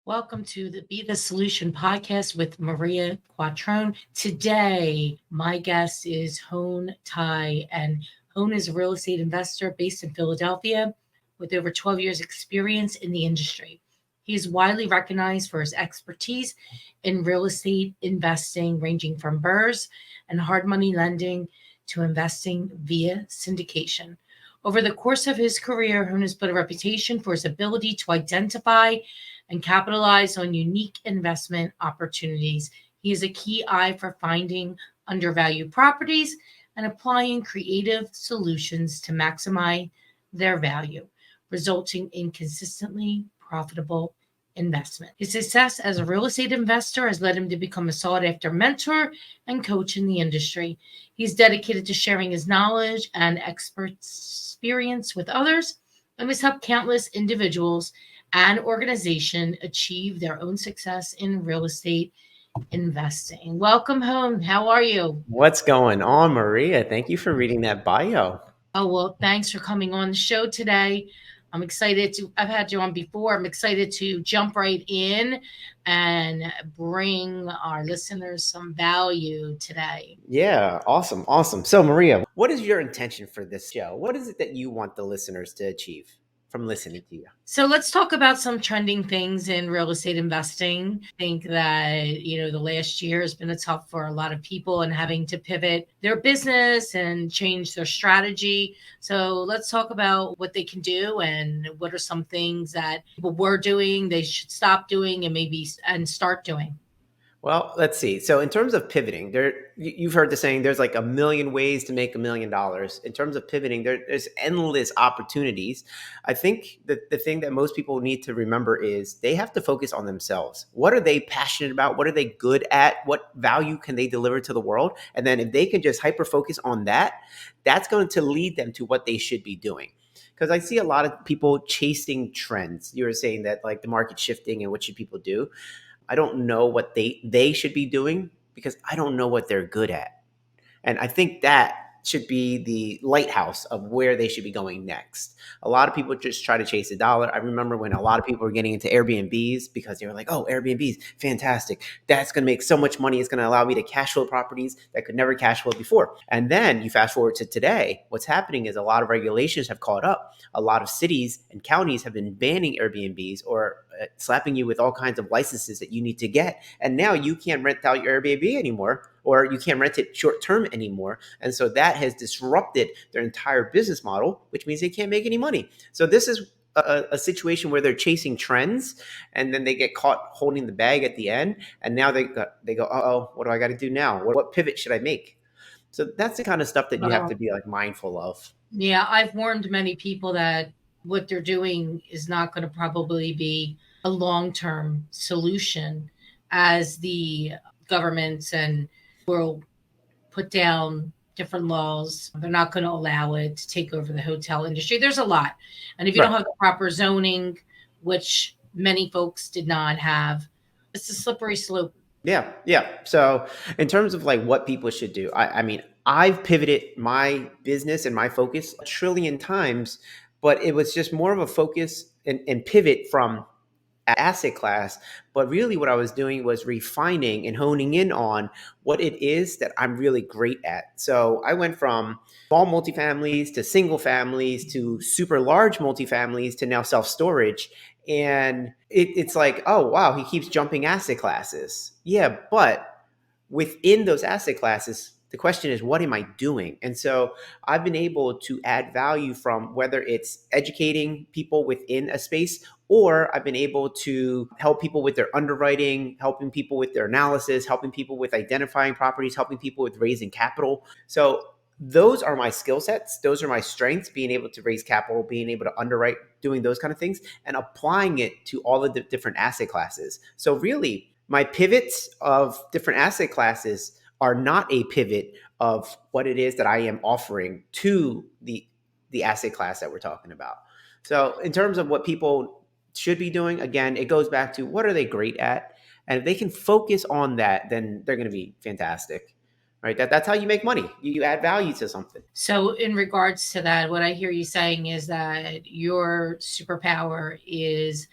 Welcome to the Be the Solution podcast with Maria Quattrone. Today, my guest is Hone Tai, and Hone is a real estate investor based in Philadelphia with over 12 years' experience in the industry. He is widely recognized for his expertise in real estate investing, ranging from burrs and hard money lending to investing via syndication. Over the course of his career, Hone has built a reputation for his ability to identify and capitalize on unique investment opportunities. He is a key eye for finding undervalued properties and applying creative solutions to maximize their value, resulting in consistently profitable investment. His success as a real estate investor has led him to become a sought after mentor and coach in the industry. He's dedicated to sharing his knowledge and experience with others and has helped countless individuals and organization achieve their own success in real estate investing. Welcome home. How are you? What's going on, Maria? Thank you for reading that bio. Oh, well, thanks for coming on the show today. I've had you on before. I'm excited to jump right in and bring our listeners some value today. Yeah, awesome, awesome. So, Maria, what is your intention for this show? What is it that you want the listeners to achieve from listening to you? So let's talk about some trending things in real estate investing. I think that, the last year has been a tough for a lot of people and having to pivot their business and change their strategy. So let's talk about what they can do and what are some things that people were doing, they should stop doing and start doing. Well, let's see. So, in terms of pivoting, you've heard the saying, "There's like a million ways to make $1 million." In terms of pivoting, there's endless opportunities. I think that the thing that most people need to remember is they have to focus on themselves. What are they passionate about? What are they good at? What value can they deliver to the world? And then if they can just hyper focus on that, that's going to lead them to what they should be doing. Because I see a lot of people chasing trends. You were saying that like the market's shifting and what should people do? I don't know what they should be doing because I don't know what they're good at. And I think that should be the lighthouse of where they should be going next. A lot of people just try to chase a dollar. I remember when a lot of people were getting into Airbnbs because they were like, oh, Airbnbs, fantastic. That's going to make so much money. It's going to allow me to cash flow properties that could never cash flow before. And then you fast forward to today, what's happening is a lot of regulations have caught up. A lot of cities and counties have been banning Airbnbs or slapping you with all kinds of licenses that you need to get. And now you can't rent out your Airbnb anymore, or you can't rent it short term anymore. And so that has disrupted their entire business model, which means they can't make any money. So this is a situation where they're chasing trends and then they get caught holding the bag at the end. And now they go, uh-oh, what do I got to do now? What pivot should I make? So that's the kind of stuff that you have to be like mindful of. Yeah, I've warned many people that what they're doing is not going to probably be a long-term solution as the governments and world put down different laws. They're not going to allow it to take over the hotel industry. There's a lot. And if you don't Right. have the proper zoning, which many folks did not have, it's a slippery slope. Yeah, yeah. So in terms of like what people should do, I mean, I've pivoted my business and my focus a trillion times, but it was just more of a focus and pivot from asset class. But really what I was doing was refining and honing in on what it is that I'm really great at. So I went from small multifamilies to single families to super large multifamilies to now self-storage. And it's like, oh, wow, he keeps jumping asset classes. Yeah, but within those asset classes, the question is, what am I doing? And so I've been able to add value from whether it's educating people within a space, or I've been able to help people with their underwriting, helping people with their analysis, helping people with identifying properties, helping people with raising capital. So those are my skill sets. Those are my strengths, being able to raise capital, being able to underwrite, doing those kind of things, and applying it to all of the different asset classes. So really, my pivots of different asset classes are not a pivot of what it is that I am offering to the asset class that we're talking about. So in terms of what people should be doing, again, it goes back to what are they great at? And if they can focus on that, then they're going to be fantastic. Right? That's how you make money. You add value to something. So, in regards to that, what I hear you saying is that your superpower is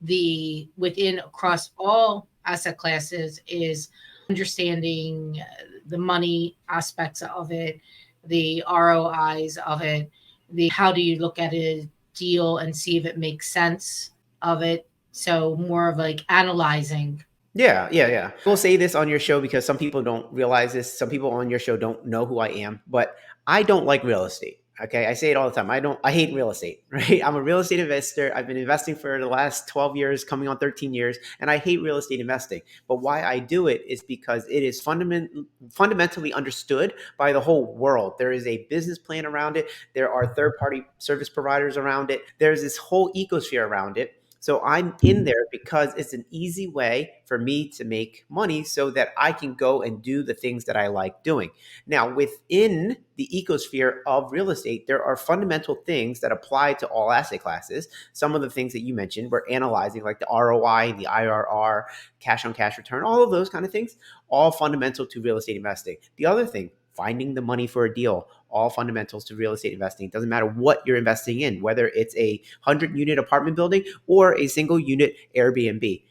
the within across all asset classes is understanding the money aspects of it, the ROIs of it, the how do you look at a deal and see if it makes sense of it. So more of like analyzing. Yeah, yeah, yeah. We'll say this on your show because some people don't realize this. Some people on your show don't know who I am, but I don't like real estate. Okay. I say it all the time. I hate real estate, right? I'm a real estate investor. I've been investing for the last 12 years, coming on 13 years, and I hate real estate investing. But why I do it is because it is fundamentally understood by the whole world. There is a business plan around it. There are third party service providers around it. There's this whole ecosphere around it. So I'm in there because it's an easy way for me to make money so that I can go and do the things that I like doing. Now, within the ecosphere of real estate, there are fundamental things that apply to all asset classes. Some of the things that you mentioned, we're analyzing like the ROI, the IRR, cash on cash return, all of those kind of things, all fundamental to real estate investing. The other thing, finding the money for a deal, all fundamentals to real estate investing. It doesn't matter what you're investing in, whether it's a 100-unit apartment building or a single unit Airbnb.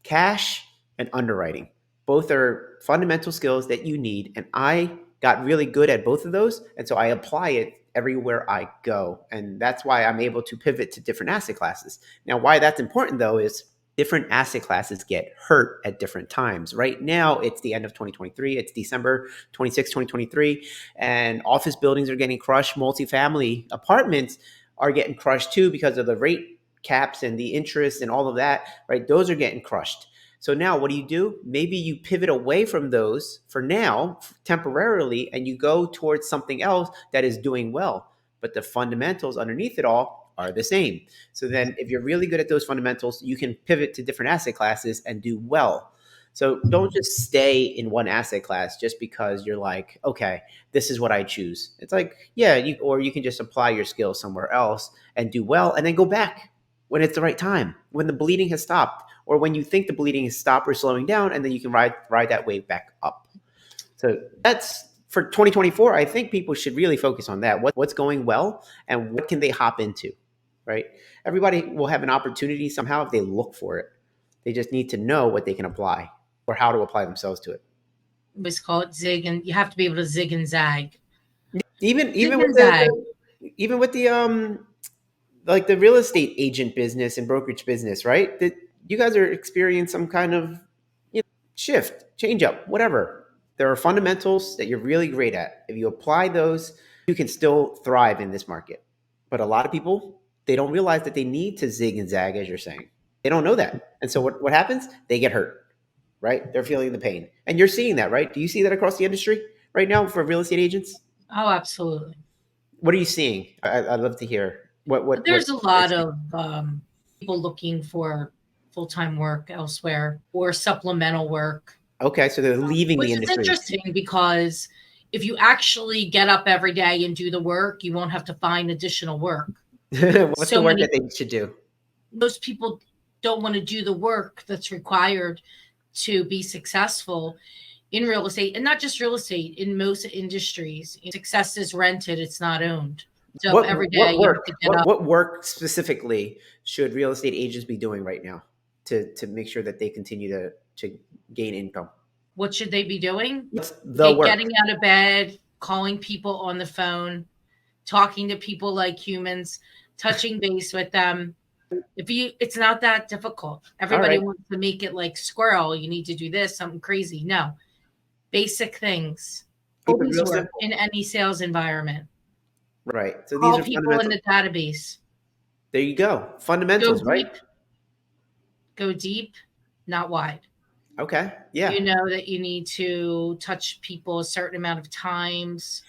Cash and underwriting, both are fundamental skills that you need. And I got really good at both of those. And so I apply it everywhere I go. And that's why I'm able to pivot to different asset classes. Now, why that's important though is different asset classes get hurt at different times. Right now, it's the end of 2023. It's December 26, 2023, and office buildings are getting crushed. Multifamily apartments are getting crushed too because of the rate caps and the interest and all of that, right? Those are getting crushed. So now what do? Maybe you pivot away from those for now, temporarily, and you go towards something else that is doing well. But the fundamentals underneath it all are the same. So then if you're really good at those fundamentals, you can pivot to different asset classes and do well. So don't just stay in one asset class just because you're like, okay, this is what I choose. It's like, yeah, or you can just apply your skills somewhere else and do well and then go back when it's the right time, when the bleeding has stopped, or when you think the bleeding has stopped or slowing down, and then you can ride that wave back up. So that's for 2024. I think people should really focus on that. What's going well and what can they hop into, right? Everybody will have an opportunity somehow if they look for it. They just need to know what they can apply or how to apply themselves to it. It's called zig, and you have to be able to zig and zag. Even Zig with and zag. even with the like the real estate agent business and brokerage business, right? That you guys are experiencing some kind of shift, change up, whatever. There are fundamentals that you're really great at. If you apply those, you can still thrive in this market. But a lot of people, they don't realize that they need to zig and zag, as you're saying. They don't know that. And so what happens? They get hurt, right? They're feeling the pain. And you're seeing that, right? Do you see that across the industry right now for real estate agents? Oh, absolutely. What are you seeing? I'd love to hear what There's a lot of people looking for full-time work elsewhere or supplemental work, Okay, so they're leaving the which is industry. interesting because if you actually get up every day and do the work, you won't have to find additional work. What's the So work many, that they should do? most people don't want to do the work that's required to be successful in real estate, and not just real estate, in most industries. Success is rented, it's not owned. So every day you have to get up. What work specifically should real estate agents be doing right now to make sure that they continue to gain income? What should they be doing? What's the work? Getting out of bed, calling people on the phone, talking to people like humans, touching base with them. It's not that difficult. All Everybody right. wants to make it like squirrel. You need to do this, something crazy. No, basic things Keep it always real work simple. in any sales environment. Right. So these Call are people in fundamentals. the database. There you go. Go Fundamentals, right? deep, go deep, not wide. Okay. Yeah. You know that you need to touch people a certain amount of times.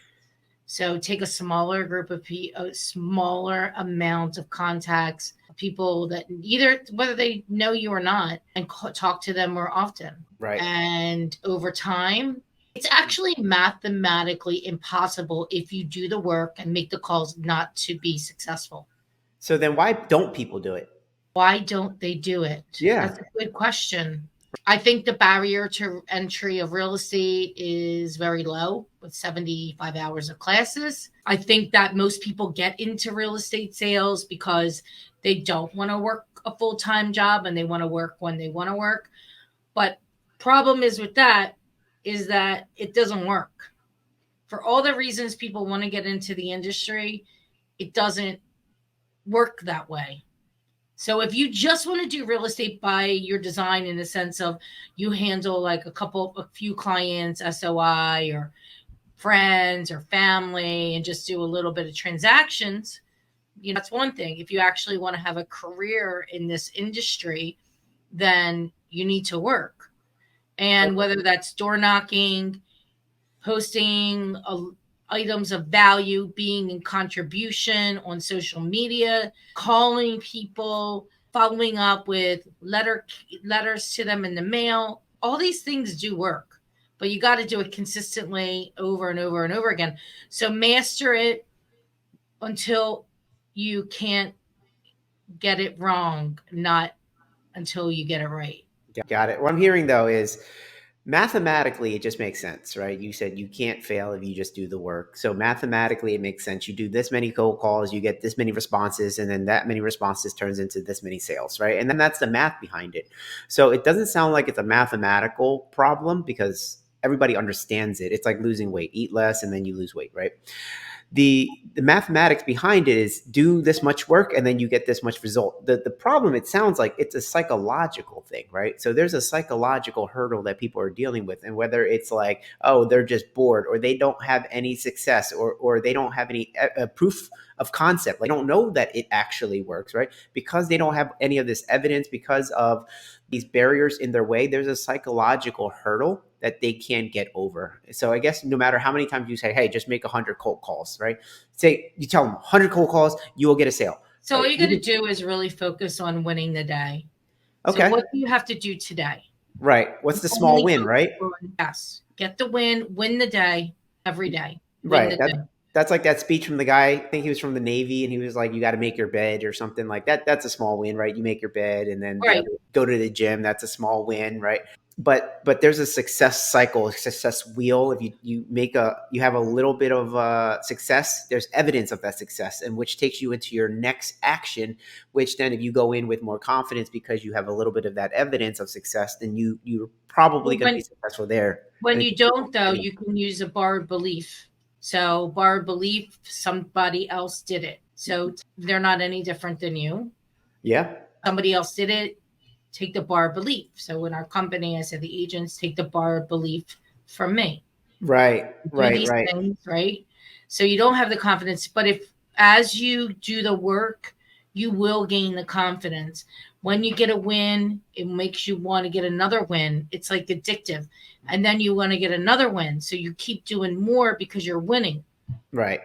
So take a smaller group of people, a smaller amount of contacts, people that either whether they know you or not, and talk to them more often. Right. And over time, it's actually mathematically impossible if you do the work and make the calls not to be successful. So then why don't people do it? Why don't they do it? Yeah. That's a good question. I think the barrier to entry of real estate is very low with 75 hours of classes. I think that most people get into real estate sales because they don't want to work a full-time job and they want to work when they want to work. But problem is with that is that it doesn't work. For all the reasons people want to get into the industry, it doesn't work that way. So if you just want to do real estate by your design in the sense of you handle like a few clients, SOI or friends or family, and just do a little bit of transactions, that's one thing. If you actually want to have a career in this industry, then you need to work. And whether that's door knocking, posting items of value, being in contribution on social media, calling people, following up with letters to them in the mail. All these things do work, but you got to do it consistently over and over and over again. So master it until you can't get it wrong, not until you get it right. Got it. What I'm hearing though is mathematically it just makes sense, right? You said you can't fail if you just do the work. So mathematically it makes sense. You do this many cold calls, you get this many responses, and then that many responses turns into this many sales, right? And then that's the math behind it. So it doesn't sound like it's a mathematical problem because everybody understands it. It's like losing weight. Eat less and then you lose weight, right? The mathematics behind it is do this much work and then you get this much result. The problem, it sounds like it's a psychological thing, right? So there's a psychological hurdle that people are dealing with, and whether it's like, oh, they're just bored, or they don't have any success, or they don't have any proof of concept, like they don't know that it actually works, right? Because they don't have any of this evidence, because of these barriers in their way, there's a psychological hurdle that they can't get over. So I guess no matter how many times you say, hey, just make 100 cold calls, right? Say, you tell them 100 cold calls, you will get a sale. So all you got to do is really focus on winning the day. Okay. So what do you have to do today? Right. What's the small win, right? Yes. Get the win the day every day. Right. That's like that speech from the guy, I think he was from the Navy, and he was like, you got to make your bed or something like that. That's a small win, right? You make your bed and then go to the gym. That's a small win, right? But there's a success cycle, a success wheel. If you have a little bit of success, there's evidence of that success, and which takes you into your next action, which then if you go in with more confidence because you have a little bit of that evidence of success, then you're probably going to be successful there. When you don't, though, you can use a borrowed belief. So borrowed belief, somebody else did it. So they're not any different than you. Yeah. Somebody else did it. Take the borrowed belief. So in our company, I said the agents take the borrowed belief from me. Right. Things, right. So you don't have the confidence, but if as you do the work, you will gain the confidence. When you get a win, it makes you want to get another win. It's like addictive. And then you want to get another win. So you keep doing more because you're winning. Right.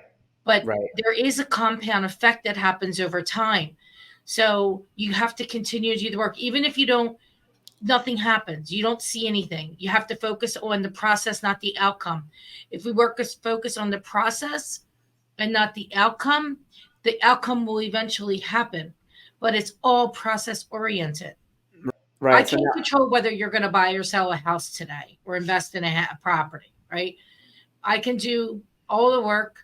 But there is a compound effect that happens over time. So you have to continue to do the work. Even if nothing happens, you don't see anything. You have to focus on the process, not the outcome. If we focus on the process and not the outcome will eventually happen. But it's all process oriented. Right. I can't control whether you're going to buy or sell a house today or invest in a property, right? I can do all the work.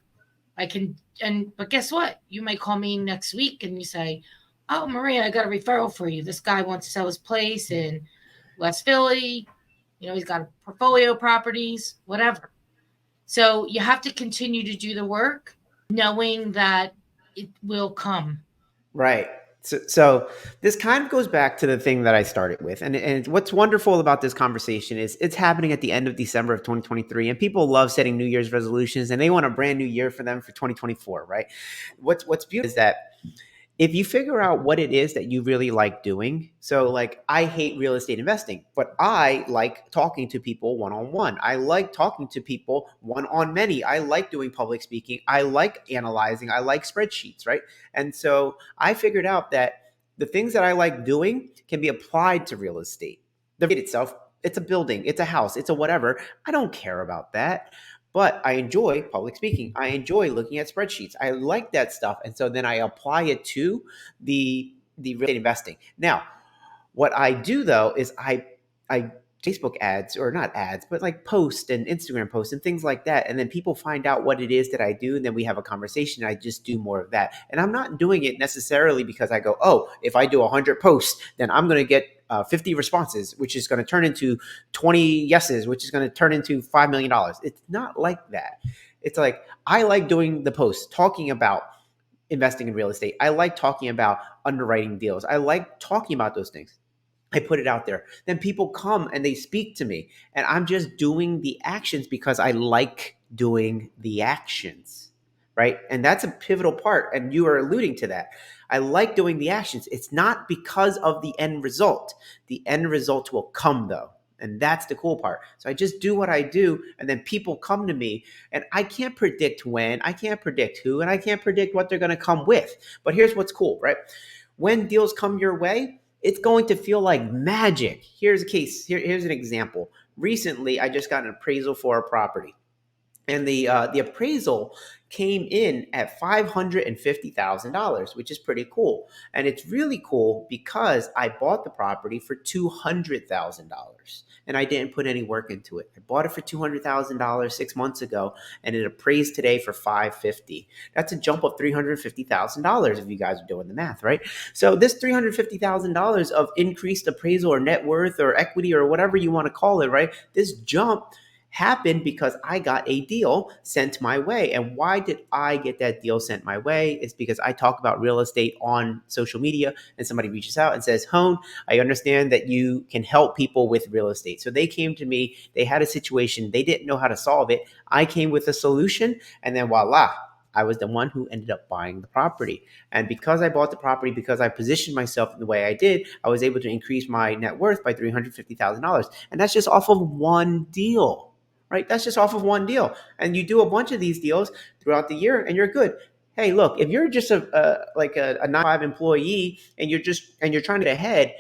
But guess what? You might call me next week and you say, oh, Maria, I got a referral for you. This guy wants to sell his place in West Philly. He's got portfolio properties, whatever. So you have to continue to do the work, knowing that it will come. Right. So this kind of goes back to the thing that I started with. And what's wonderful about this conversation is it's happening at the end of December of 2023. And people love setting New Year's resolutions and they want a brand new year for them for 2024, right? What's beautiful is that if you figure out what it is that you really like doing, so like I hate real estate investing, but I like talking to people one-on-one. I like talking to people one-on-many. I like doing public speaking. I like analyzing. I like spreadsheets, right? And so I figured out that the things that I like doing can be applied to real estate. The real estate itself, it's a building, it's a house, it's a whatever. I don't care about that. But I enjoy public speaking. I enjoy looking at spreadsheets. I like that stuff. And so then I apply it to the real estate investing. Now, what I do though is I I Facebook ads, or not ads, but like posts and Instagram posts and things like that. And then people find out what it is that I do. And then we have a conversation. I just do more of that. And I'm not doing it necessarily because I go, oh, if I do 100 posts, then I'm going to get 50 responses, which is going to turn into 20 yeses, which is going to turn into $5 million. It's not like that. It's like, I like doing the posts, talking about investing in real estate. I like talking about underwriting deals. I like talking about those things. I put it out there. Then people come and they speak to me, and I'm just doing the actions because I like doing the actions, right? And that's a pivotal part. And you are alluding to that. I like doing the actions. It's not because of the end result. The end result will come though. And that's the cool part. So I just do what I do, and then people come to me, and I can't predict when, I can't predict who, and I can't predict what they're going to come with. But here's what's cool, right? When deals come your way, it's going to feel like magic. Here's a case. Here's an example. Recently, I just got an appraisal for a property, and the appraisal came in at $550,000, which is pretty cool. And it's really cool because I bought the property for $200,000, and I didn't put any work into it. I bought it for $200,000 6 months ago, and it appraised today for $550,000. That's a jump of $350,000 if you guys are doing the math, right? So this $350,000 of increased appraisal or net worth or equity or whatever you want to call it, right? This jump happened because I got a deal sent my way. And why did I get that deal sent my way? It's because I talk about real estate on social media, and somebody reaches out and says, Hone, I understand that you can help people with real estate. So they came to me, they had a situation, they didn't know how to solve it. I came with a solution, and then voila, I was the one who ended up buying the property. And because I bought the property, because I positioned myself the way I did, I was able to increase my net worth by $350,000. And that's just off of one deal. Right? That's just off of one deal. And you do a bunch of these deals throughout the year and you're good. Hey, look, if you're just a 9-to-5 employee and you're trying to get ahead,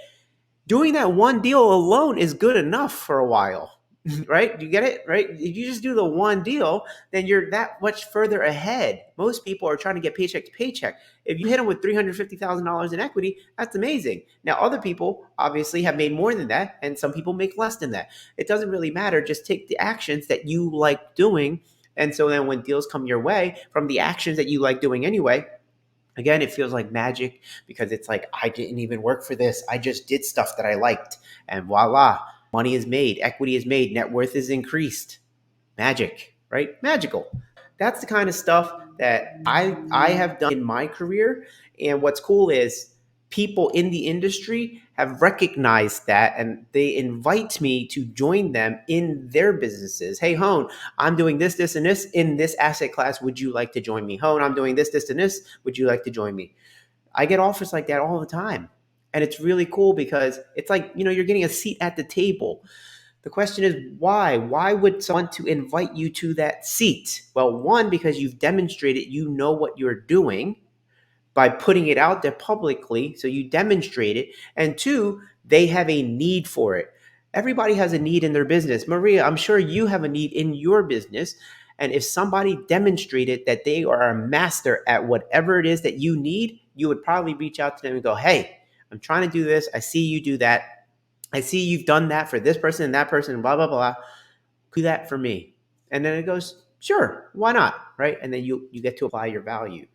doing that one deal alone is good enough for a while. Right? You get it? Right? If you just do the one deal, then you're that much further ahead. Most people are trying to get paycheck to paycheck. If you hit them with $350,000 in equity, that's amazing. Now, other people obviously have made more than that, and some people make less than that. It doesn't really matter. Just take the actions that you like doing. And so then when deals come your way from the actions that you like doing anyway, again, it feels like magic because it's like, I didn't even work for this. I just did stuff that I liked, and voila, money is made, equity is made, net worth is increased. Magic, right? Magical. That's the kind of stuff that I have done in my career. And what's cool is people in the industry have recognized that, and they invite me to join them in their businesses. Hey, Hone, I'm doing this, this, and this in this asset class. Would you like to join me? Hone, I'm doing this, this, and this. Would you like to join me? I get offers like that all the time. And it's really cool because it's like, you're getting a seat at the table. The question is why? Why would someone to invite you to that seat? Well, one, because you've demonstrated you know what you're doing by putting it out there publicly. So you demonstrate it. And two, they have a need for it. Everybody has a need in their business. Maria, I'm sure you have a need in your business. And if somebody demonstrated that they are a master at whatever it is that you need, you would probably reach out to them and go, hey, I'm trying to do this. I see you do that. I see you've done that for this person and that person, and blah, blah, blah. Do that for me. And then it goes, sure, why not? Right? And then you get to apply your value.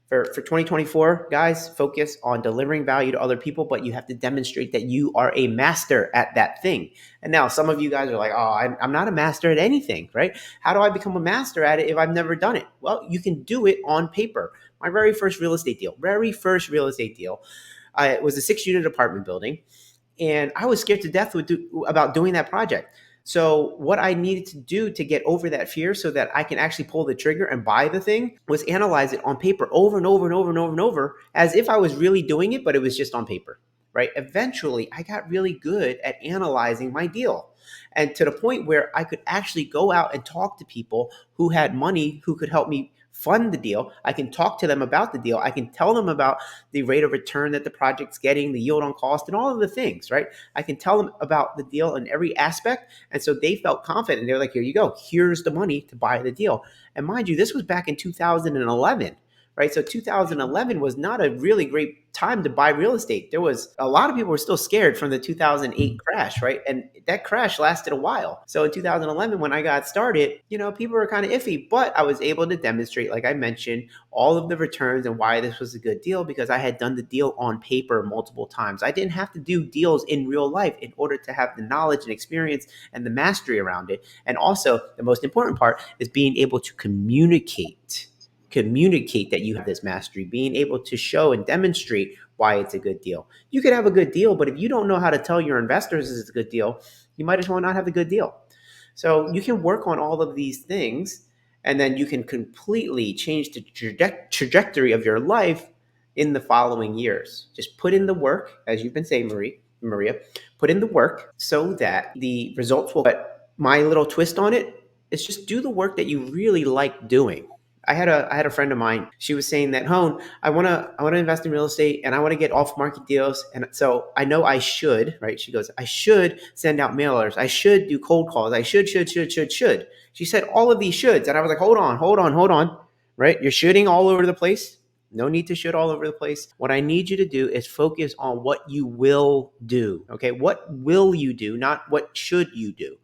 For 2024, guys, focus on delivering value to other people, but you have to demonstrate that you are a master at that thing. And now some of you guys are like, oh, I'm not a master at anything, right? How do I become a master at it if I've never done it? Well, you can do it on paper. My very first real estate deal, it was a 6-unit apartment building. And I was scared to death about doing that project. So what I needed to do to get over that fear so that I can actually pull the trigger and buy the thing was analyze it on paper over and over and over and over and over as if I was really doing it, but it was just on paper, right? Eventually, I got really good at analyzing my deal, and to the point where I could actually go out and talk to people who had money who could help me fund the deal. I can talk to them about the deal. I can tell them about the rate of return that the project's getting, the yield on cost, and all of the things, right? I can tell them about the deal in every aspect. And so they felt confident, and they're like, here you go. Here's the money to buy the deal. And mind you, this was back in 2011, right? So 2011 was not a really great time to buy real estate. There was a lot of people were still scared from the 2008 crash, right? And that crash lasted a while. So in 2011, when I got started, people were kind of iffy, but I was able to demonstrate, like I mentioned, all of the returns and why this was a good deal because I had done the deal on paper multiple times. I didn't have to do deals in real life in order to have the knowledge and experience and the mastery around it. And also, the most important part is being able to communicate that you have this mastery, being able to show and demonstrate why it's a good deal. You could have a good deal, but if you don't know how to tell your investors it's a good deal, you might as well not have a good deal. So you can work on all of these things, and then you can completely change the trajectory of your life in the following years. Just put in the work, as you've been saying, Maria, put in the work so that the results will. But my little twist on it is just do the work that you really like doing. I had a friend of mine. She was saying that, Hone, I wanna invest in real estate and I want to get off market deals. And so I know I should, right? She goes, I should send out mailers. I should do cold calls. I should. She said all of these shoulds. And I was like, hold on. Right? You're shooting all over the place. No need to shoot all over the place. What I need you to do is focus on what you will do. Okay. What will you do? Not what should you do.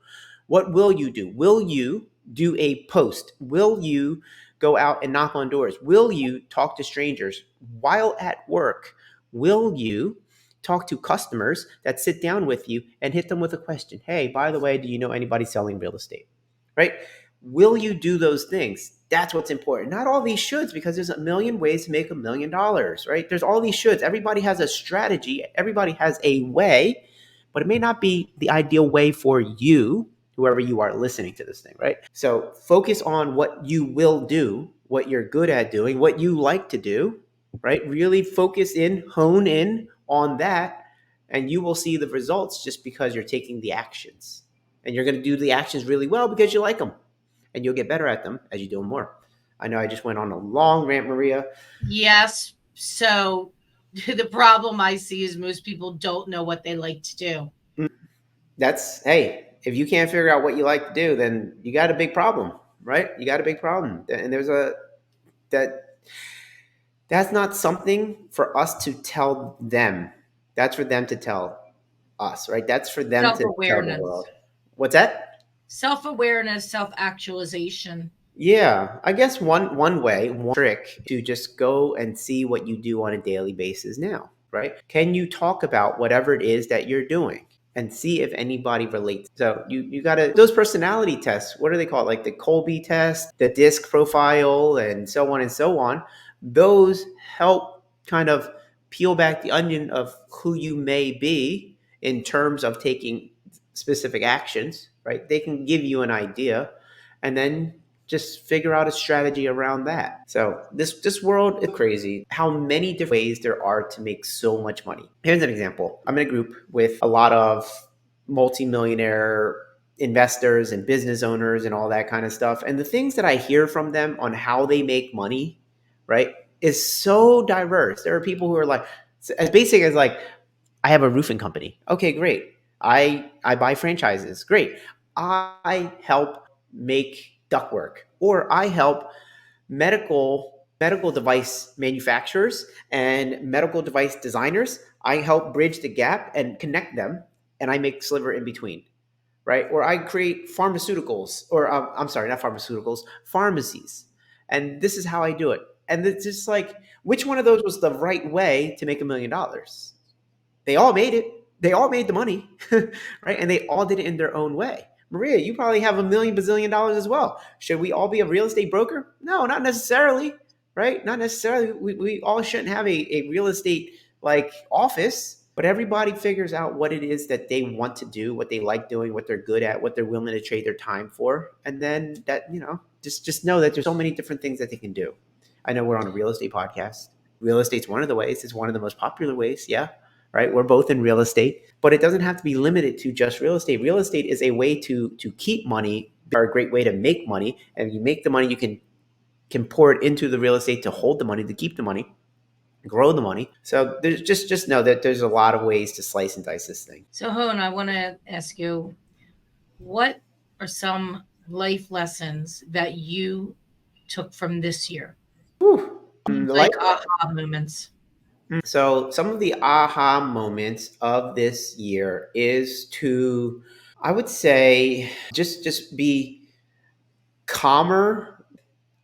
What will you do? Will you do a post? Will you go out and knock on doors? Will you talk to strangers while at work? Will you talk to customers that sit down with you and hit them with a question? Hey, by the way, do you know anybody selling real estate? Right? Will you do those things? That's what's important. Not all these shoulds, because there's a million ways to make $1 million, right? There's all these shoulds. Everybody has a strategy. Everybody has a way, but it may not be the ideal way for you, whoever you are listening to this thing, right? So focus on what you will do, what you're good at doing, what you like to do, right? Really focus in, hone in on that, and you will see the results just because you're taking the actions. And you're going to do the actions really well because you like them, and you'll get better at them as you do them more. I know I just went on a long rant, Maria. Yes. So the problem I see is most people don't know what they like to do. That's, hey, if you can't figure out what you like to do, then you got a big problem, right? You got a big problem. And that's not something for us to tell them. That's for them to tell us, right? That's for them to tell the Self-awareness. world. What's that? Self-awareness, self-actualization. Yeah, I guess one trick to just go and see what you do on a daily basis now, right? Can you talk about whatever it is that you're doing and see if anybody relates? So you got to those personality tests. What are they called? Like the Colby test, the DISC profile, and so on and so on. Those help kind of peel back the onion of who you may be in terms of taking specific actions, right? They can give you an idea, and then just figure out a strategy around that. So this world is crazy. How many different ways there are to make so much money. Here's an example. I'm in a group with a lot of multimillionaire investors and business owners and all that kind of stuff. And the things that I hear from them on how they make money, right, is so diverse. There are people who are like, as basic as like, I have a roofing company. Okay, great. I buy franchises. Great. I help make ductwork, or I help medical device manufacturers and medical device designers. I help bridge the gap and connect them, and I make sliver in between, right? Or I create pharmaceuticals, or I'm sorry, not pharmaceuticals, pharmacies, and this is how I do it. And it's just like, which one of those was the right way to make $1 million? They all made it. They all made the money, right? And they all did it in their own way. Maria, you probably have a million bazillion dollars as well. Should we all be a real estate broker? No, not necessarily, right? Not necessarily. We all shouldn't have a real estate like office, but everybody figures out what it is that they want to do, what they like doing, what they're good at, what they're willing to trade their time for. And then that, just know that there's so many different things that they can do. I know we're on a real estate podcast. Real estate's one of the ways. It's one of the most popular ways. Yeah, right? We're both in real estate, but it doesn't have to be limited to just real estate. Real estate is a way to keep money, or a great way to make money. And you make the money, you can pour it into the real estate to hold the money, to keep the money, grow the money. So there's just know that there's a lot of ways to slice and dice this thing. So, Hone, I want to ask you, what are some life lessons that you took from this year? Whew. Like Like aha moments. so, some of the aha moments of this year is to, I would say, just be calmer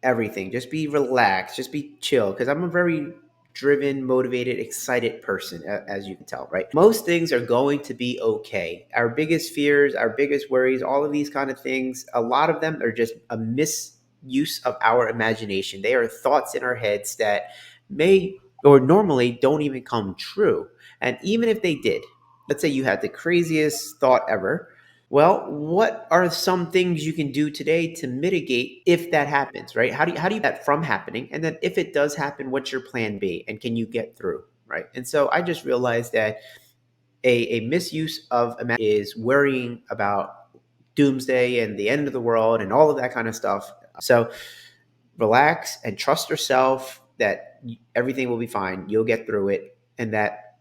everything. Just be relaxed. Just be chill. Because I'm a very driven, motivated, excited person, as you can tell, right? Most things are going to be okay. Our biggest fears, our biggest worries, all of these kind of things, a lot of them are just a misuse of our imagination. They are thoughts in our heads that may or normally don't even come true. And even if they did, let's say you had the craziest thought ever, well, what are some things you can do today to mitigate if that happens, right? How do you that from happening? And then if it does happen, what's your plan B? And can you get through, right? And so I just realized that a misuse of is worrying about doomsday and the end of the world and all of that kind of stuff. So relax and trust yourself that everything will be fine. You'll get through it. And that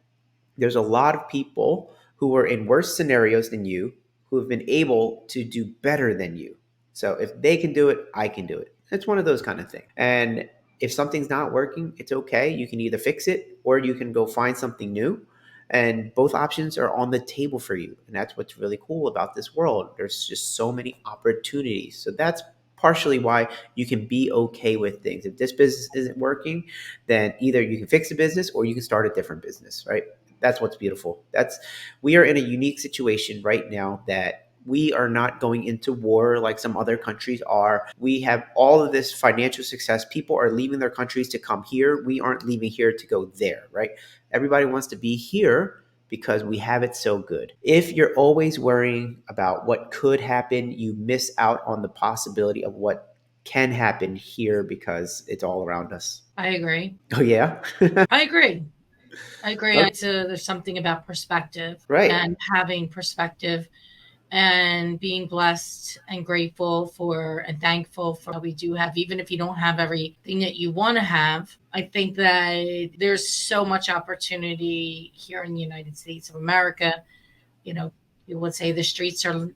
there's a lot of people who are in worse scenarios than you who have been able to do better than you. So if they can do it, I can do it. It's one of those kind of things. And if something's not working, it's okay. You can either fix it or you can go find something new. And both options are on the table for you. And that's what's really cool about this world. There's just so many opportunities. So that's partially why you can be okay with things. If this business isn't working, then either you can fix the business or you can start a different business, right? That's what's beautiful. That's We are in a unique situation right now that we are not going into war like some other countries are. We have all of this financial success. People are leaving their countries to come here. We aren't leaving here to go there, right? Everybody wants to be here because we have it so good. If you're always worrying about what could happen, you miss out on the possibility of what can happen here because it's all around us. I agree. Oh, yeah? I agree. I agree. Okay. There's something about perspective Right. and having perspective and being blessed and grateful for and thankful for what we do have, even if you don't have everything that you want to have. I think that there's so much opportunity here in the United States of America. You know, you would say the streets are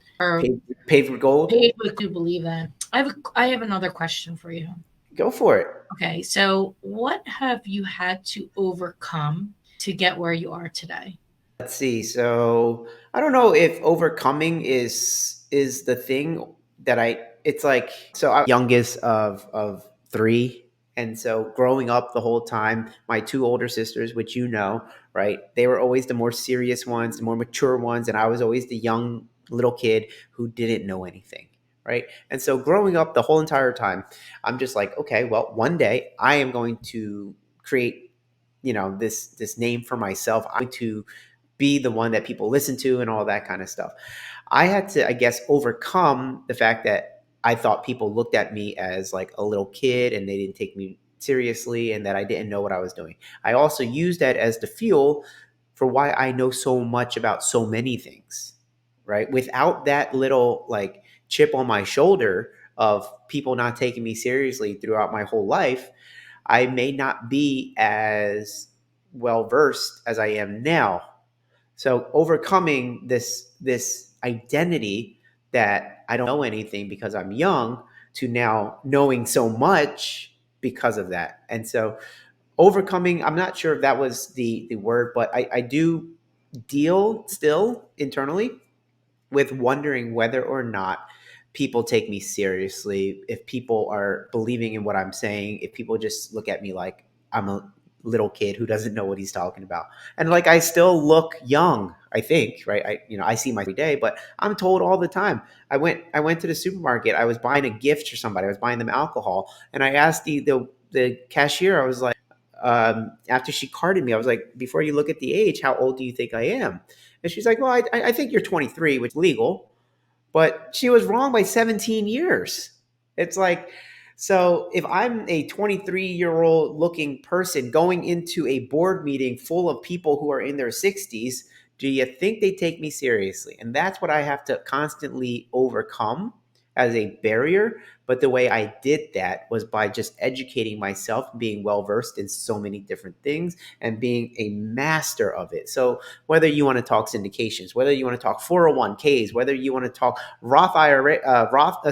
Paved with gold? paved with. Do believe that? I have another question for you. Go for it. Okay, so what have you had to overcome to get where you are today? Let's see. So I don't know if overcoming is the thing that I. It's like so. I'm youngest of three, and so growing up the whole time, my two older sisters, which you know, right? They were always the more serious ones, the more mature ones, and I was always the young little kid who didn't know anything, right? And so growing up the whole entire time, I'm just like, okay, well, one day I am going to create, this name for myself. I'm going to be the one that people listen to and all that kind of stuff. I had to, I guess, overcome the fact that I thought people looked at me as like a little kid and they didn't take me seriously and that I didn't know what I was doing. I also used that as the fuel for why I know so much about so many things, right? Without that little like chip on my shoulder of people not taking me seriously throughout my whole life, I may not be as well versed as I am now. So overcoming this identity that I don't know anything because I'm young to now knowing so much because of that. And so overcoming, I'm not sure if that was the word, but I do deal still internally with wondering whether or not people take me seriously, if people are believing in what I'm saying, if people just look at me like I'm a little kid who doesn't know what he's talking about. And like I still look young, I think, right? I see my every day, but I'm told all the time. I went to the supermarket, I was buying a gift for somebody, I was buying them alcohol, and I asked the cashier, I was like, after she carded me, I was like, before you look at the age, how old do you think I am? And she's like, well, I think you're 23, which is legal. But she was wrong by 17 years. It's like, so if I'm a 23-year-old looking person going into a board meeting full of people who are in their 60s, do you think they take me seriously? And that's what I have to constantly overcome as a barrier. But the way I did that was by just educating myself, being well versed in so many different things, and being a master of it. So whether you want to talk syndications, whether you want to talk 401ks, whether you want to talk Roth IRA,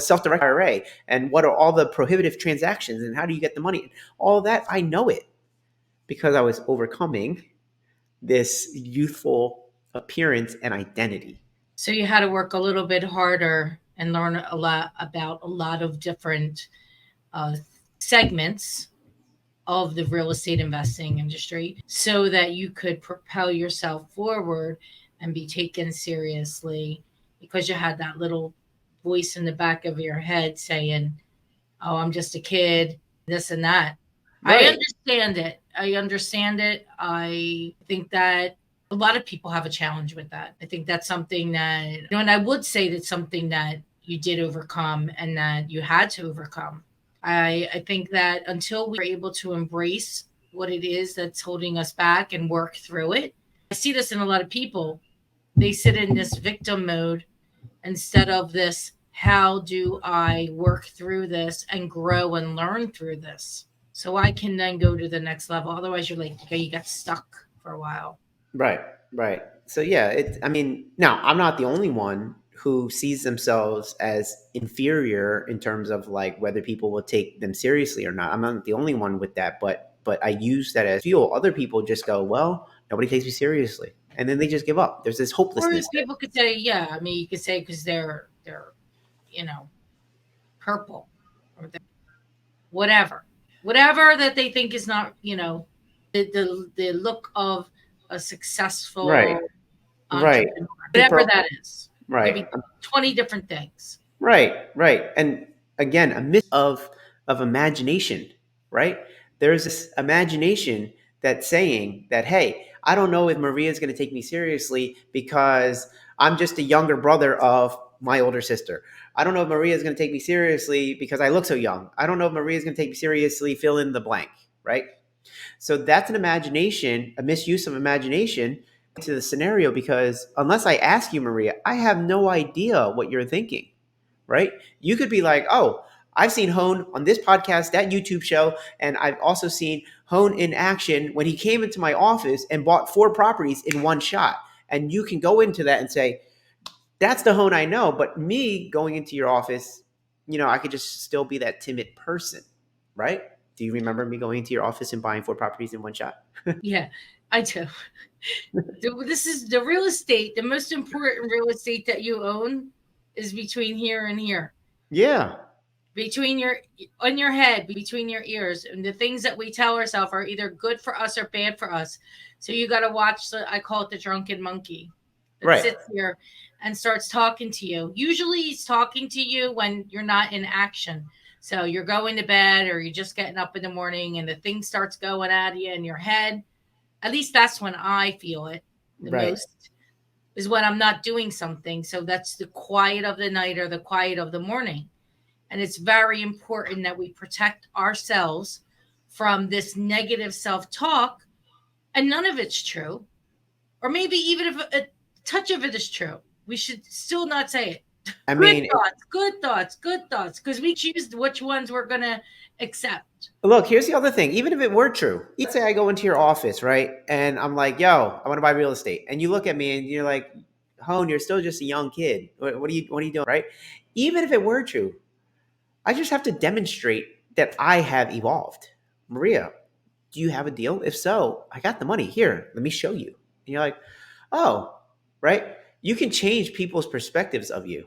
self-directed IRA, and what are all the prohibitive transactions and how do you get the money, all that, I know it because I was overcoming this youthful appearance and identity. So you had to work a little bit harder and learn a lot about a lot of different uh, segments of the real estate investing industry so that you could propel yourself forward and be taken seriously because you had that little voice in the back of your head saying, oh, I'm just a kid, this and that. I Right. understand it. I understand it. I think that a lot of people have a challenge with that. I think that's something that, and I would say that's something that you did overcome and that you had to overcome. I think that until we are able to embrace what it is that's holding us back and work through it, I see this in a lot of people. They sit in this victim mode instead of this, how do I work through this and grow and learn through this so I can then go to the next level. Otherwise, you're like, okay, you got stuck for a while. Right, right. So yeah, I mean, now I'm not the only one who sees themselves as inferior in terms of like whether people will take them seriously or not. I'm not the only one with that, but I use that as fuel. Other people just go, well, nobody takes me seriously, and then they just give up. There's this Or hopelessness there. people could say, yeah, I mean, you could say because they're you know purple or they're whatever that they think is not the look of a Right, successful right. entrepreneur, Too whatever that purple. is. It could Right. be 20 different things. Right, right. And again, a mix of imagination, right? There's this imagination that's saying that, hey, I don't know if Maria's going to take me seriously because I'm just a younger brother of my older sister. I don't know if Maria's going to take me seriously because I look so young. I don't know if Maria's going to take me seriously, fill in the blank, right? So that's an imagination, a misuse of imagination to the scenario because unless I ask you, Maria, I have no idea what you're thinking, right? You could be like, oh, I've seen Hone on this podcast, that YouTube show, and I've also seen Hone in action when he came into my office and bought 4 properties in one shot. And you can go into that and say, that's the Hone I know. But me going into your office, I could just still be that timid person, right? Do you remember me going into your office and buying 4 properties in one shot? Yeah, I do. This is the real estate. The most important real estate that you own is between here and here, Yeah, between your on your head, between your ears, and the things that we tell ourselves are either good for us or bad for us. So you got to watch the. I call it the drunken monkey that right, sits here and starts talking to you. Usually, he's talking to you when you're not in action. So you're going to bed or you're just getting up in the morning, and the thing starts going at you in your head. At least that's when I feel it the right, most, is when I'm not doing something. So that's the quiet of the night or the quiet of the morning. And it's very important that we protect ourselves from this negative self talk. And none of it's true. Or maybe even if a touch of it is true, we should still not say it. I Good mean, thoughts, good thoughts, good thoughts, because we choose which ones we're going to accept. look, here's the other thing. Even if it were true, let's say I go into your office, right? And I'm like, yo, I want to buy real estate. And you look at me and you're like, Hone, you're still just a young kid. What are you doing? Right? Even if it were true, I just have to demonstrate that I have evolved. Maria, do you have a deal? If so, I got the money. Here, let me show you. And you're like, oh, right? You can change people's perspectives of you.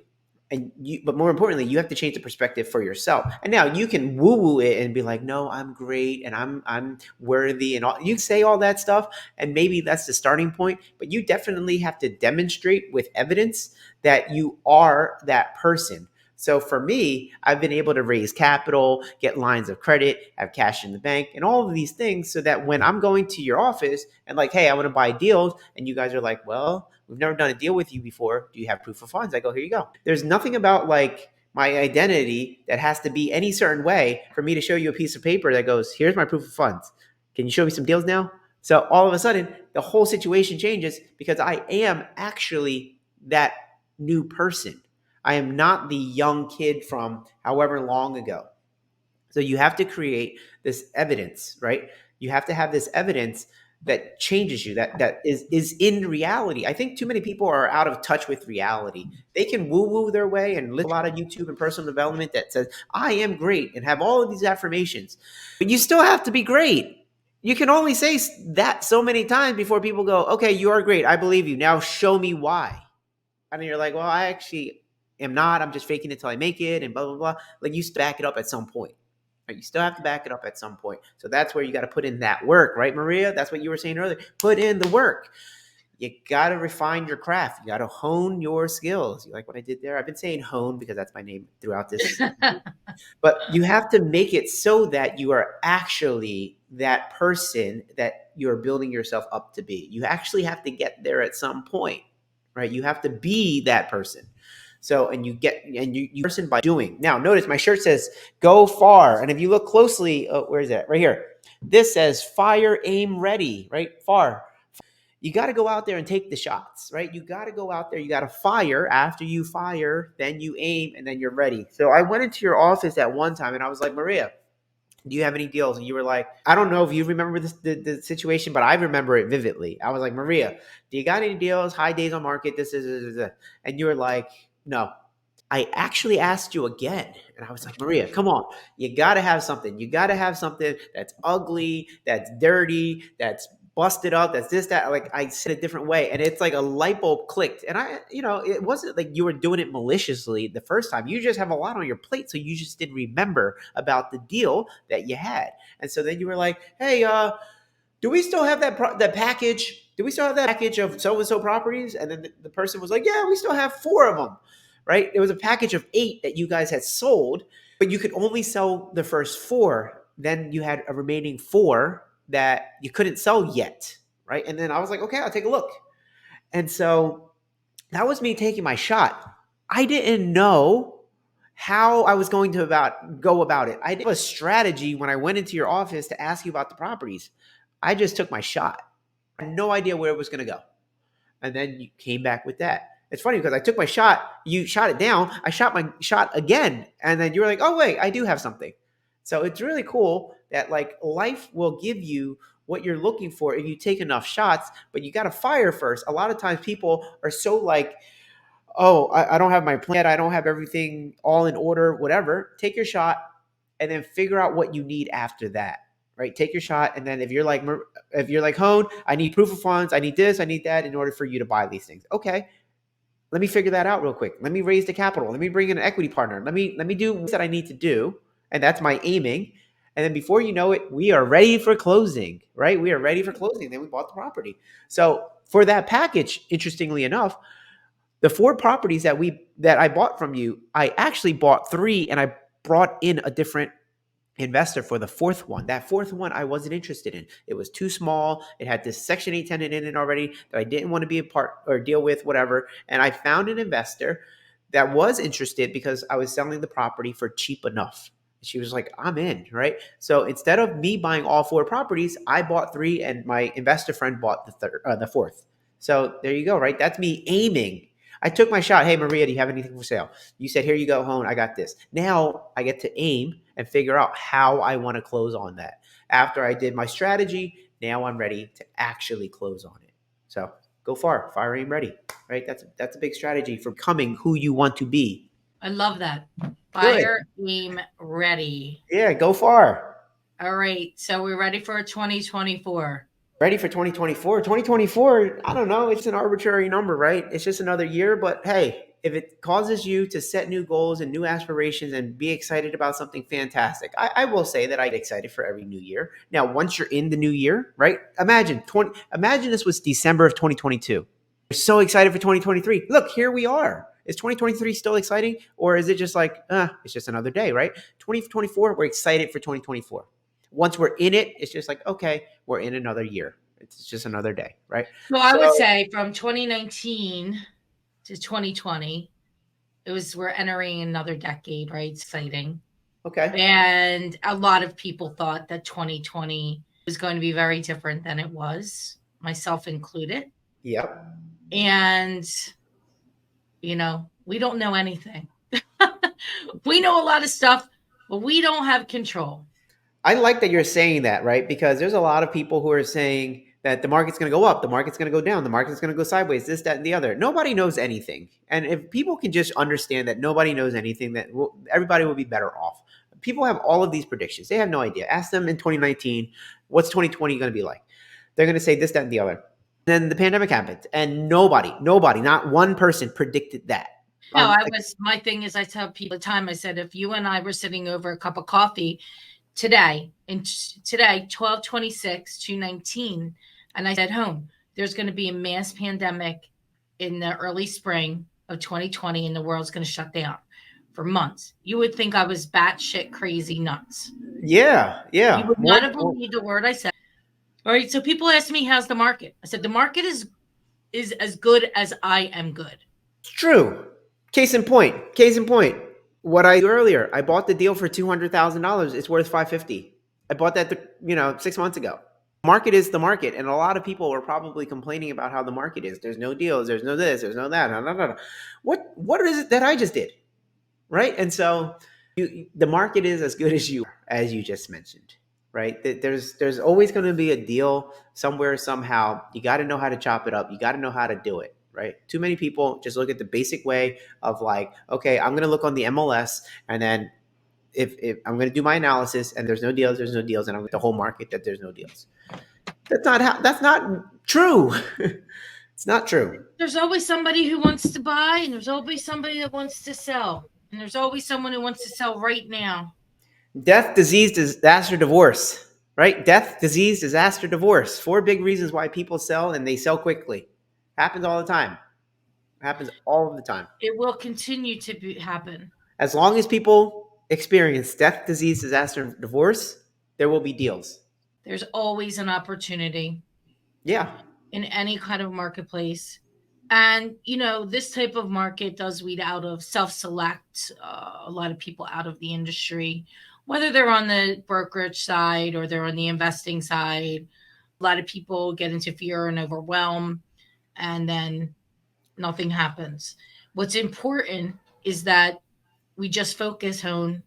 But more importantly, you have to change the perspective for yourself. And now you can woo woo it and be like, no, I'm great and I'm worthy and all. You say all that stuff, and maybe that's the starting point. But you definitely have to demonstrate with evidence that you are that person. So for me, I've been able to raise capital, get lines of credit, have cash in the bank, and all of these things so that when I'm going to your office and like, hey, I want to buy deals, and you guys are like, well, we've never done a deal with you before. Do you have proof of funds? I go, here you go. There's nothing about like my identity that has to be any certain way for me to show you a piece of paper that goes, here's my proof of funds. Can you show me some deals now? So all of a sudden, the whole situation changes because I am actually that new person. I am not the young kid from however long ago. So you have to create this evidence, right? You have to have this evidence that changes you, that is in reality. I think too many people are out of touch with reality. They can woo woo their way and listen to a lot of YouTube and personal development that says I am great and have all of these affirmations, but you still have to be great. You can only say that so many times before people go, okay, you are great. I believe you. Now show me why. And you're like, well, I actually am not. I'm just faking it till I make it and blah, blah, blah. Like you back it up at some point. Right? You still have to back it up at some point. So that's where you got to put in that work, right, Maria? That's what you were saying earlier. Put in the work. You got to refine your craft. You got to hone your skills. You like what I did there? I've been saying hone because that's my name throughout this. But you have to make it so that you are actually that person that you're building yourself up to be. You actually have to get there at some point, right? You have to be that person. So, and you person by doing. Now, notice my shirt says go far. And if you look closely, where is that? Right here. This says fire, aim, ready, right? Far. You got to go out there and take the shots, right? You got to go out there. You got to fire. After you fire, then you aim and then you're ready. So I went into your office at one time and I was like, Maria, do you have any deals? And you were like, I don't know if you remember this, the situation, but I remember it vividly. I was like, Maria, do you got any deals? High days on market. This is, and you were like, no. I actually asked you again, and I was like, Maria, come on. You got to have something. You got to have something that's ugly, that's dirty, that's busted up, that's this, that. Like I said a different way. And it's like a light bulb clicked. And it wasn't like you were doing it maliciously the first time. You just have a lot on your plate. So you just didn't remember about the deal that you had. And so then you were like, hey, do we still have that package? Do we still have that package of so-and-so properties? And then the person was like, yeah, we still have 4 of them. Right? There was a package of 8 that you guys had sold, but you could only sell the first 4. Then you had a remaining 4 that you couldn't sell yet. Right? And then I was like, okay, I'll take a look. And so that was me taking my shot. I didn't know how I was going to go about it. I didn't have a strategy when I went into your office to ask you about the properties. I just took my shot. I had no idea where it was going to go. And then you came back with that. It's funny because I took my shot, you shot it down, I shot my shot again, and then you were like, oh, wait, I do have something. So it's really cool that like life will give you what you're looking for if you take enough shots, but you got to fire first. A lot of times people are so like, oh, I don't have my plan yet, I don't have everything all in order, whatever. Take your shot and then figure out what you need after that. Right? Take your shot. And then if you're like Hone, I need proof of funds, I need this, I need that in order for you to buy these things. Okay. Let me figure that out real quick. Let me raise the capital. Let me bring in an equity partner. Let me do what I need to do. And that's my aiming. And then before you know it, we are ready for closing, right? We are ready for closing. Then we bought the property. So for that package, interestingly enough, the 4 properties that I bought from you, I actually bought 3 and I brought in a different investor for the 4th one. That 4th one I wasn't interested in. It was too small. It had this Section 8 tenant in it already that I didn't want to be a part or deal with, whatever. And I found an investor that was interested because I was selling the property for cheap enough. She was like, I'm in, right? So instead of me buying all 4 properties, I bought 3 and my investor friend bought the 4th. So there you go, right? That's me aiming. I took my shot. Hey, Maria, do you have anything for sale? You said, here you go, Hone. I got this. Now I get to aim and figure out how I want to close on that. After I did my strategy, now I'm ready to actually close on it. So go far, fire, aim, ready, right? That's a big strategy for becoming who you want to be. I love that. Good. Fire, aim, ready. Yeah, go far. All right. So we're ready for 2024. Ready for 2024. 2024, I don't know. It's an arbitrary number, right? It's just another year. But hey, if it causes you to set new goals and new aspirations and be excited about something fantastic, I will say that I get excited for every new year. Now, once you're in the new year, right? Imagine this was December of 2022. You're so excited for 2023. Look, here we are. Is 2023 still exciting? Or is it just like, it's just another day, right? 2024, we're excited for 2024. Once we're in it, it's just like, okay, we're in another year. It's just another day, right? Well, I would say from 2019 to 2020, we're entering another decade, right? Exciting. Okay. And a lot of people thought that 2020 was going to be very different than it was, myself included. Yep. And We don't know anything. We know a lot of stuff, but we don't have control. I like that you're saying that, right? Because there's a lot of people who are saying that the market's going to go up, the market's going to go down, the market's going to go sideways, this, that, and the other. Nobody knows anything. And if people can just understand that nobody knows anything, everybody will be better off. People have all of these predictions. They have no idea. Ask them in 2019, what's 2020 going to be like? They're going to say this, that, and the other. Then the pandemic happened, and nobody, not one person predicted that. No, my thing is, I tell people all the time, I said, if you and I were sitting over a cup of coffee today, 12/26, 2019, and I said, home, there's going to be a mass pandemic in the early spring of 2020, and the world's going to shut down for months. You would think I was batshit crazy nuts. Yeah, yeah. You would not have believed the word I said. All right, so people ask me, how's the market? I said, the market is as good as I am good. It's true. Case in point. What I earlier, I bought the deal for $200,000. It's worth $550. I bought that, 6 months ago. Market is the market, and a lot of people are probably complaining about how the market is. There's no deals. There's no this. There's no that. No. What is it that I just did, right? And so, the market is as good as you just mentioned, right? There's always going to be a deal somewhere somehow. You got to know how to chop it up. You got to know how to do it. Right? Too many people just look at the basic way of like, okay, I'm going to look on the MLS, and then if I'm going to do my analysis and there's no deals, and I'm going to the whole market that there's no deals. That's not true. It's not true. There's always somebody who wants to buy, and there's always somebody that wants to sell, and there's always someone who wants to sell right now. Death, disease, disaster, divorce. Right? Death, disease, disaster, divorce. 4 big reasons why people sell, and they sell quickly. Happens all the time. Happens all of the time. It will continue to happen. As long as people experience death, disease, disaster, divorce, there will be deals. There's always an opportunity. Yeah. In any kind of marketplace. And, this type of market does weed out of self-select a lot of people out of the industry, whether they're on the brokerage side or they're on the investing side. A lot of people get into fear and overwhelm, and then nothing happens. What's important is that we just focus on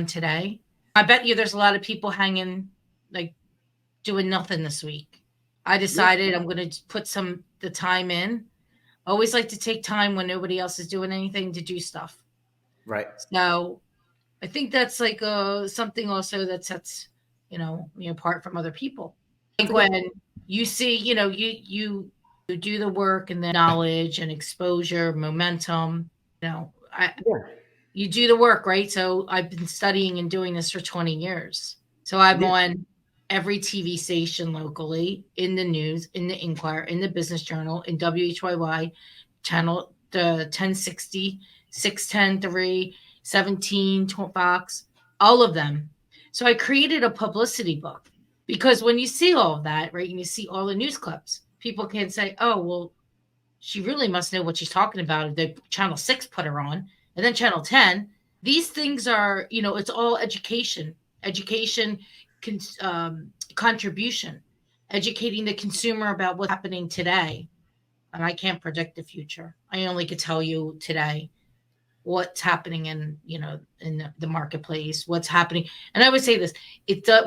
today. I bet you there's a lot of people hanging, like, doing nothing this week. I decided I'm going to put the time in. I always like to take time when nobody else is doing anything to do stuff. Right. So I think that's like something also that sets, me apart from other people. Like when you see, you do the work and the knowledge and exposure, momentum, you do the work, right? So I've been studying and doing this for 20 years. So I'm on every TV station locally, in the news, in the Inquirer, in the Business Journal, in WHYY channel, the 1060, 610, 3, 17, Fox, all of them. So I created a publicity book, because when you see all of that, right, and you see all the news clips, people can say, oh, well, she really must know what she's talking about. The Channel 6 put her on, and then Channel 10. These things are, it's all education, contribution, educating the consumer about what's happening today. And I can't predict the future. I only could tell you today what's happening in the marketplace, what's happening. And I would say this: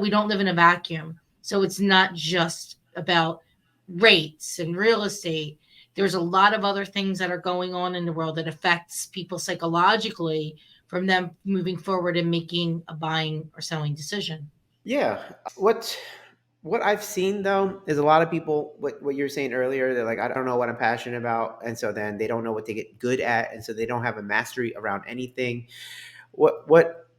we don't live in a vacuum, so it's not just about rates and real estate. There's a lot of other things that are going on in the world that affects people psychologically from them moving forward and making a buying or selling decision. Yeah. What I've seen though is a lot of people, what you were saying earlier, they're like, I don't know what I'm passionate about, and so then they don't know what to get good at, and so they don't have a mastery around anything. What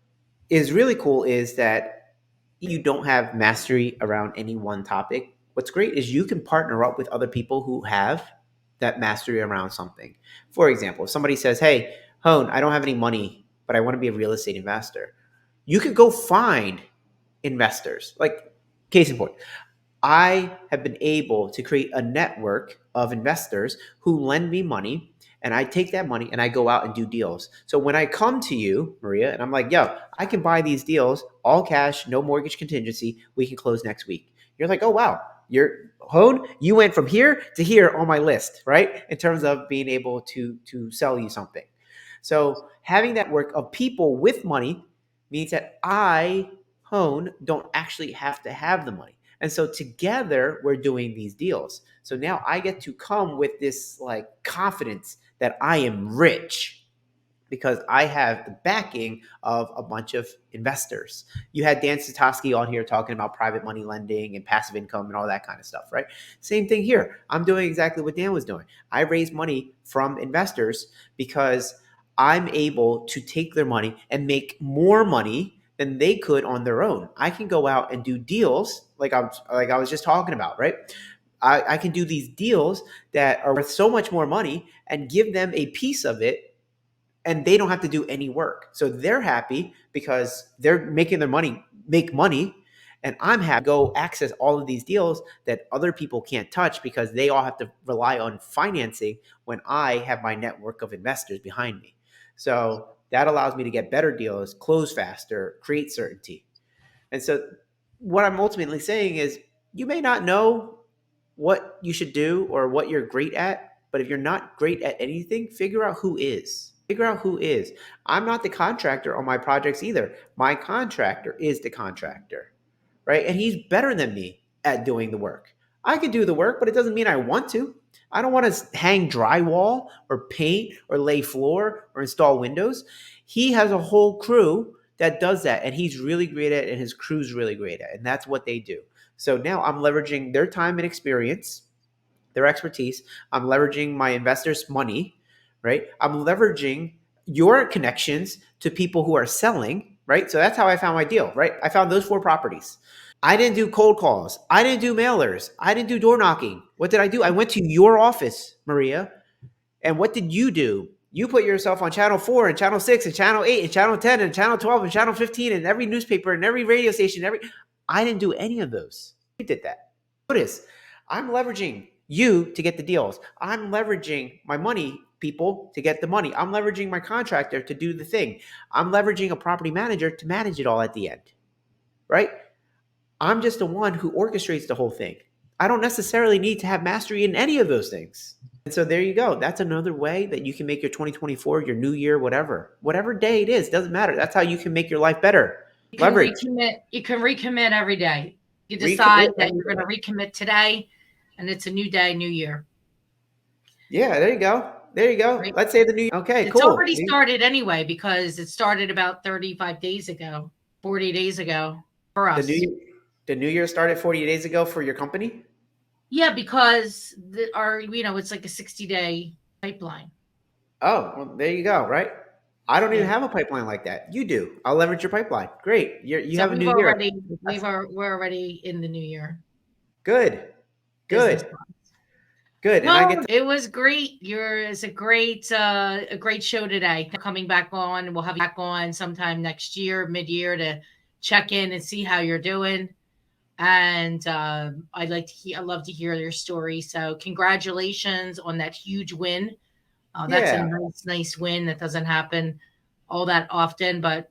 is really cool is that you don't have mastery around any one topic. What's great is you can partner up with other people who have that mastery around something. For example, if somebody says, hey, Hone, I don't have any money, but I want to be a real estate investor. You could go find investors. Like, case in point, I have been able to create a network of investors who lend me money, and I take that money and I go out and do deals. So when I come to you, Maria, and I'm like, yo, I can buy these deals, all cash, no mortgage contingency, we can close next week. You're like, oh, wow, You went from here to here on my list, right? In terms of being able to sell you something. So having that work of people with money means that Hone, don't actually have to have the money. And so together we're doing these deals. So now I get to come with this like confidence that I am rich because I have the backing of a bunch of investors. You had Dan Satoski on here talking about private money lending and passive income and all that kind of stuff, right? Same thing here. I'm doing exactly what Dan was doing. I raise money from investors because I'm able to take their money and make more money than they could on their own. I can go out and do deals like I was just talking about, right? I can do these deals that are worth so much more money and give them a piece of it, and they don't have to do any work. So they're happy because they're making their money make money, and I'm happy to go access all of these deals that other people can't touch because they all have to rely on financing when I have my network of investors behind me. So that allows me to get better deals, close faster, create certainty. And so what I'm ultimately saying is you may not know what you should do or what you're great at, but if you're not great at anything, figure out who is. Figure out who is. I'm not the contractor on my projects either. My contractor is the contractor, right? And he's better than me at doing the work. I can do the work, but it doesn't mean I want to. I don't want to hang drywall or paint or lay floor or install windows. He has a whole crew that does that, and he's really great at it, and his crew's really great at it, and that's what they do. So now I'm leveraging their time and experience, their expertise. I'm leveraging my investors' money, right? I'm leveraging your connections to people who are selling, right? So that's how I found my deal, right? I found those 4 properties. I didn't do cold calls. I didn't do mailers. I didn't do door knocking. What did I do? I went to your office, Maria. And what did you do? You put yourself on channel 4 and channel 6 and channel 8 and channel 10 and channel 12 and channel 15 and every newspaper and every radio station. I didn't do any of those. You did that. Notice, I'm leveraging you to get the deals. I'm leveraging my money people to get the money. I'm leveraging my contractor to do the thing. I'm leveraging a property manager to manage it all at the end, right? I'm just the one who orchestrates the whole thing. I don't necessarily need to have mastery in any of those things. And so there you go. That's another way that you can make your 2024, your new year, whatever day it is, doesn't matter. That's how you can make your life better. You can Leverage. recommit. You can recommit every day. You decide Recommit that every you're going to recommit today, and it's a new day, new year. Yeah, there you go. There you go. Right? Let's say the new. Okay, It's cool. already started anyway because it started about 35 days ago, 40 days ago for The us. new year started 40 days ago for your company. Yeah, because it's like a 60-day pipeline. Oh, well, there you go. Right. I don't even Yeah. have a pipeline like that. You do. I'll leverage your pipeline. Great. You So have a new year. we're already in the new year. Good. Business. Good. Good. And I No, get to. it was great. It's a great show today. Coming back on, we'll have you back on sometime next year, mid-year, to check in and see how you're doing. And I love to hear your story. So congratulations on that huge win. That's a Yeah. nice win that doesn't happen all that often, but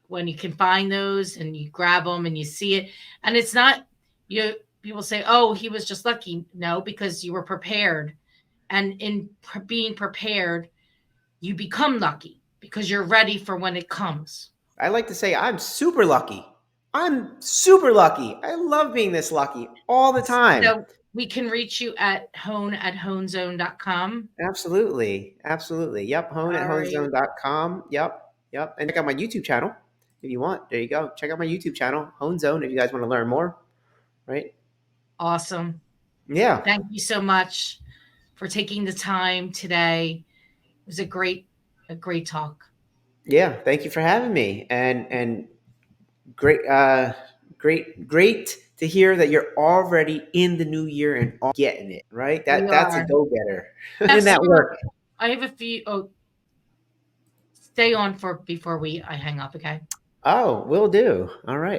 when you can find those and you grab them and you see it, and it's not you. People say, "Oh, he was just lucky." No, because you were prepared, and in being prepared, you become lucky because you're ready for when it comes. I like to say I'm super lucky. I'm super lucky. I love being this lucky all the time. So we can reach you at honezone.com. Absolutely. Absolutely. Yep. Hone at All right. honezone.com. Yep. Yep. And check out my YouTube channel if you want. There you go. Check out my YouTube channel, Hone Zone, if you guys want to learn more. Right. Awesome. Yeah. Thank you so much for taking the time today. It was a great talk. Yeah. Thank you for having me. And great, great to hear that you're already in the new year and all getting it, right? We That's a are. go-getter. Yes, In that work. I have a few. Oh, stay on for before I hang up. Okay. Oh, will do. All right.